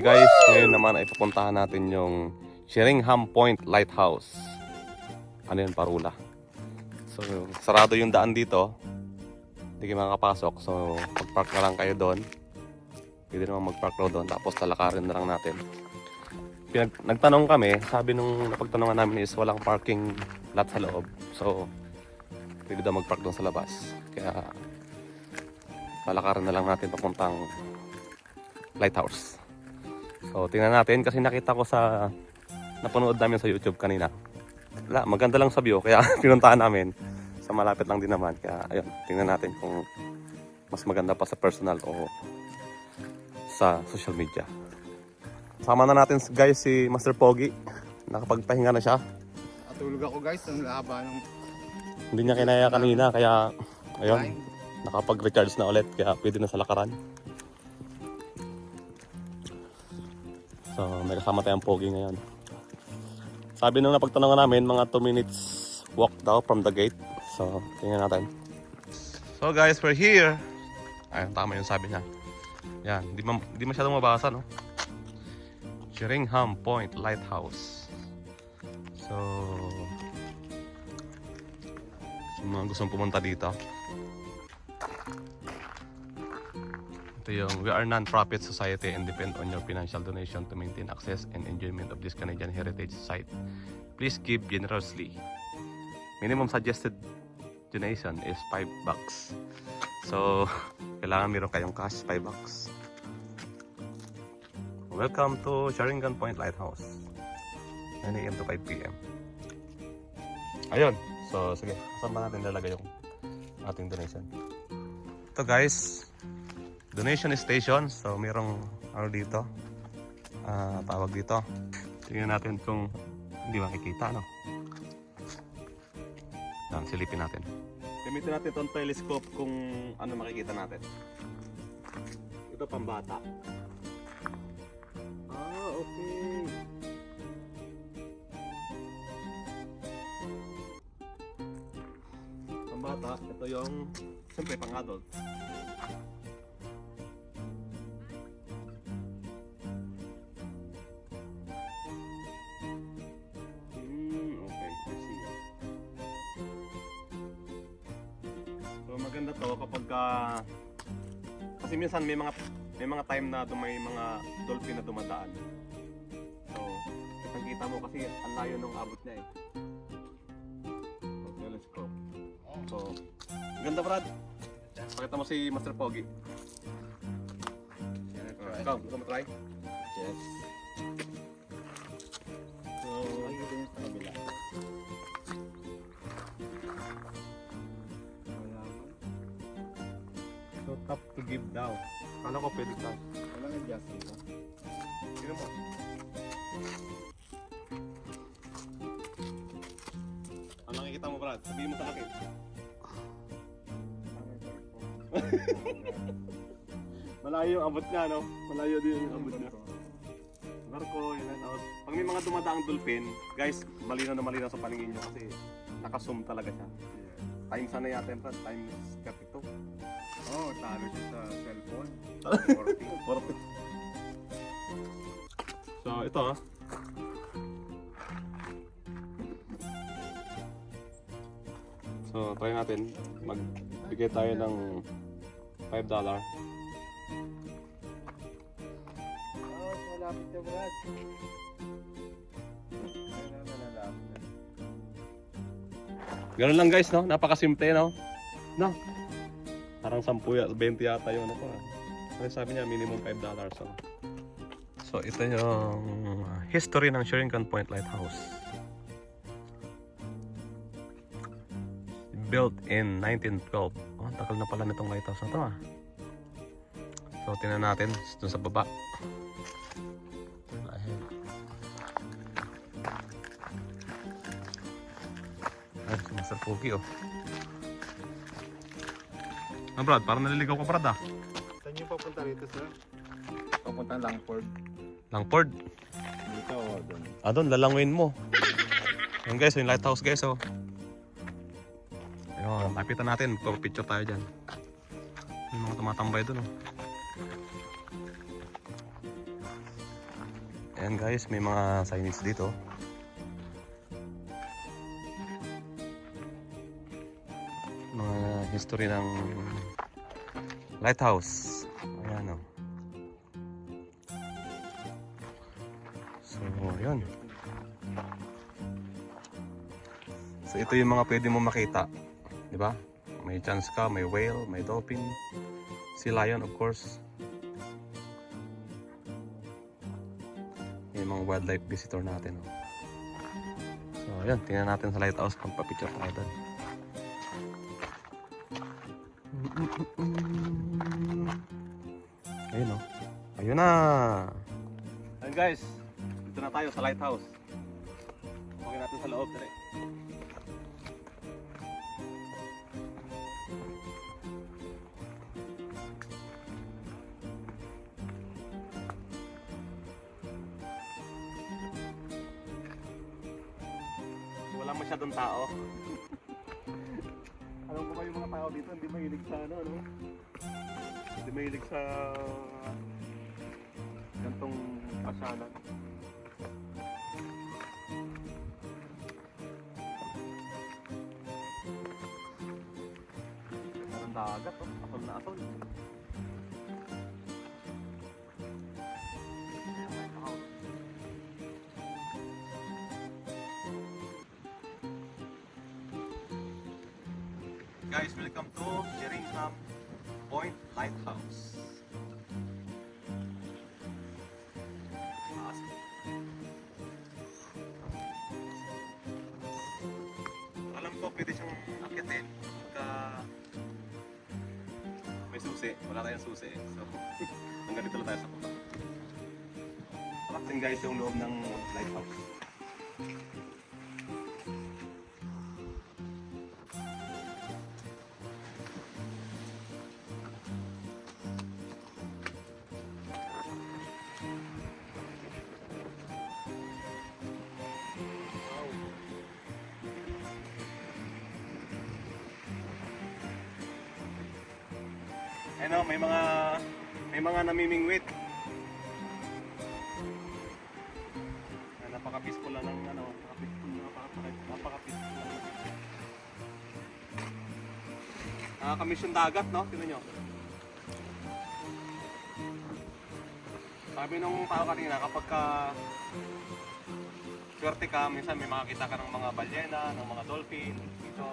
Guys, ngayon naman ay pupuntahan natin yung Sheringham Point Lighthouse. Ano yun, Parula. So, sarado yung daan dito. Hindi kayo makakapasok. So, mag-park na lang kayo doon. Pwede naman mag-park doon. Tapos talakarin na lang natin. Nagtanong kami, sabi nung napagtanongan namin is walang parking lot sa loob. So, pwede daw mag-park doon sa labas. Kaya, talakarin na lang natin papuntang lighthouse. So, tingnan natin kasi nakita ko sa napanood namin sa YouTube kanina. Wala, maganda lang sa view kaya pinuntahan namin. Sa malapit lang din naman. Kaya ayun, tingnan natin kung mas maganda pa sa personal o sa social media. Sama na natin guys si Master Pogi. Nakapagpahinga na siya. Natulog ako guys, ang haba ng... Hindi niya kinaya kanina kaya ayun, nakapag-recharge na ulit kaya pwede na sa lakaran. So, may kasama tayong Pogi ngayon. Sabi nung napagtanongan namin, mga 2 minutes walk daw from the gate. So, tingnan natin. So guys, we're here. Ayun, tama yung sabi niya. Yan, di masyadong mabasa, no? Sheringham Point Lighthouse. So, sa mga gustong pumunta dito. Ito yung, we are non-profit society and depend on your financial donation to maintain access and enjoyment of this Canadian heritage site. Please give generously. Minimum suggested donation is $5. So, kailangan meron kayong cash, $5. Welcome to Sheringham Point Lighthouse. 9 AM to 5 PM. Ayun. So, sige. Saan ba natin lalagay yung ating donation? Ito guys. Donation station. So, mayroong ano dito. Tawag dito. Tingnan natin kung hindi makikita, no? Yan, silipin natin. Gamitin natin itong telescope kung ano makikita natin. Ito pambata. Okay. Pambata. Ito yung, siyempre pang adult. Maganda to kapag kasi minsan may mga time na may mga dolphin na dumadaan. So, kita mo kasi ang layo nung abot niya eh. So, telescope. So, ganda Brad. Pakita mo si Master Pogi. Ikaw, gusto mo try? Yes. So, Ayun din sa kabila. so tough to give daw. Ano ko pwede ka? Walang adjustment ba? Sino mo? Ano nakikita mo Brad? Sabihin mo sa akin. Malayo yung abot niya, no? Malayo din yung abot niya. Barko, yun na. Pag may mga dumadaang dolphin, guys, malinaw na malinaw sa paningin nyo kasi naka-zoom talaga siya. Times na yata yung times 32. Oh, talo siya sa cellphone. 40. So, ito ha. So, try natin. Magbigay tayo ng $5. Oh, malapit na Brad. Ganun lang guys, no? Napakasimple, no? No? Parang 10 at 20 yata yun. Ano pa? Ano sabi niya? Minimum $5. So, ito yung history ng Sheringham Point Lighthouse. Built in 1912. Oh, tagal na pala nitong lighthouse na to ah. So, tingnan natin dun sa baba. Ay, si Master Pogi oh. Ah, Brad, parang naliligaw ka Brad ah. Saan yung papunta rito, sir? Papunta Langford. Langford. Dito o doon? Ah, doon, lalangwin mo. Ayan guys, yung lighthouse guys oh. Ayun, lapitan natin, picture tayo dyan. Yung mga tumatambay doon oh. Ayan guys, may mga signage dito. Mga history ng lighthouse. Ayan o. So, yun. So, ito yung mga pwede mo makita. Di ba? May chance ka, may whale, may dolphin, sea lion of course. Yung mga wildlife visitor natin. Oh. So, ayan. Tingnan natin sa lighthouse kung papicture tayo doon. Ayun oh. Ayun na. Ayun guys. Dito na tayo sa lighthouse. Okay natin sa loob dali. Wala masyadong tao. Alam ko ba yung mga tao dito hindi mahilig sa ano, no? Hindi mahilig sa gantong pasyalan. Parang dagat, oh. Atol na atol. Guys, welcome to Sheringham Point Lighthouse. Alam ko pwede siyang akitin pagka may susi. Wala tayong susi. So, hanggang dito lang tayo sa punta. Pakting guys yung loob ng lighthouse. Ano, may mga namimingwit. Napaka-peaceful lang ng ano, napaka-peaceful lang. Nakakamiss yung dagat, no? Tingnan nyo. Sabi nung tao kanina, kapag swerte ka, minsan may makakita ka ng mga balyena, ng mga dolphin dito.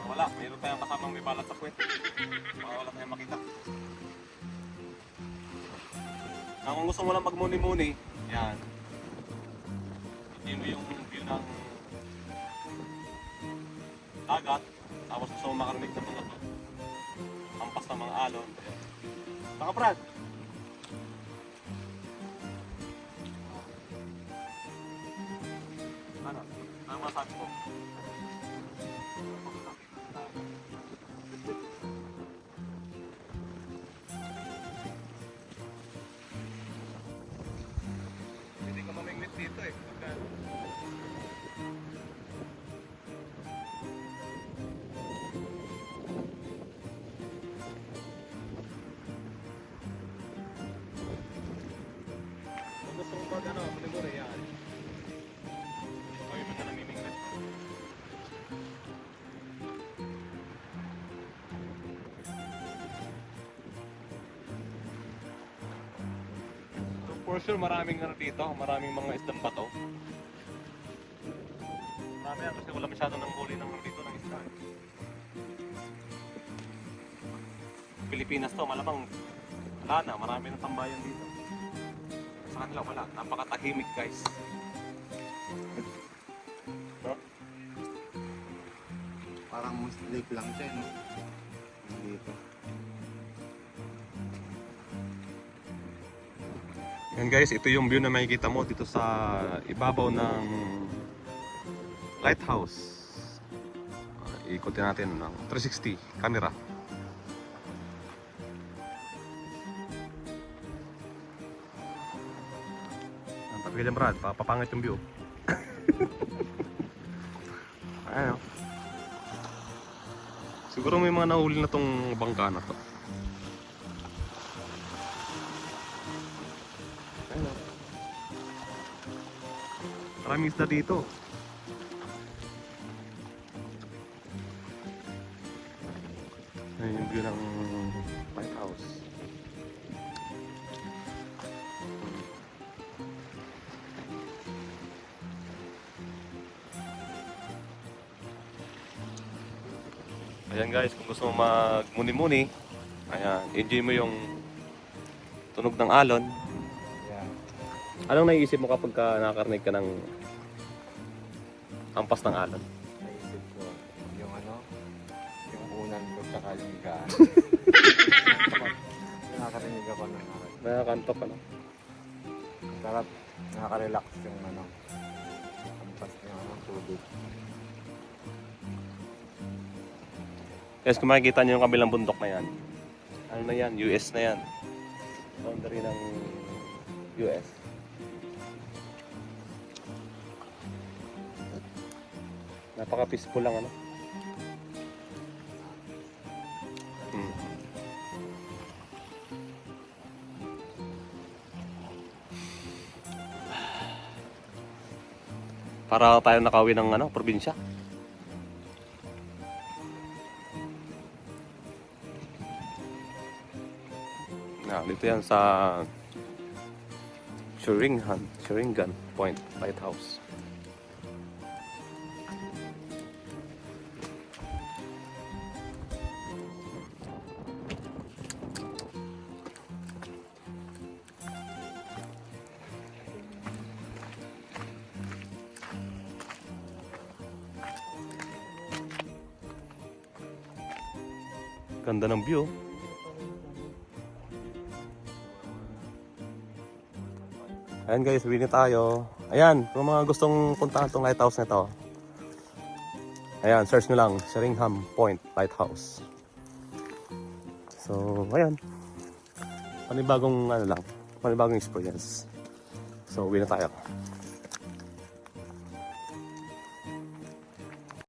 Wala, mayroon tayong kasamang may balat sa puwet. Wala tayong makita. Kung gusto mo lang magmuni-muni, yan. Hindi mo yung view ng dagat. Tapos gusto mo makarinig ng mga hampas ng mga alon. Saka Brad! Ano? Ano masabi ko? Hindi ka mamingwit dito eh. Kung gusto mo ba gano'n, siguro yan. Okay, mga namimingwit. For sure, maraming ano dito, maraming mga isdang bato. Marami yan kasi wala masyado ng huli ng dito ng isda. Pilipinas to, malamang wala na, marami ng tambayan dito. Sa kanila wala, napakatahimik guys. No? Parang lake lang siya, no? Dito. Yan guys, ito yung view na makikita mo dito sa ibabaw ng lighthouse. Ikutin natin ng 360 camera. Ang tabi ka dyan Brad, papapangit yung view. Ayan o. Siguro may mga nahuli na tong bangka na to. Ayun, oh. Maraming isda dito. Ayun yung view ng lighthouse. Ayan guys, kung gusto mo magmuni-muni, ayan, enjoy mo yung tunog ng alon. Yan. Anong naiisip mo kapag nakakarinig ka ng ampas ng alon? Naisip ko yung ano, yung unan ko tsaka yung higaan. Nakakarinig ako ng alon. Nakakantok ka na. Sarap, nakaka-relax yung ano, ampas niya ng tubig. Guys, kung makikita nyo yung kabilang bundok na yan, ano na yan? US na yan. Boundary ng US. Napaka-peaceful lang ano. Hmm. Para tayo nakauwi ng ano, probinsya. Dito yan sa Sheringan Point Lighthouse. Ganda ng view. Ayan guys, uwi na tayo. Ayan, kung mga gustong puntahan tong lighthouse na ito. Ayan, search nyo lang, Sheringham Point Lighthouse. So, ayan. Panibagong ano lang, panibagong experience. So, uwi na tayo.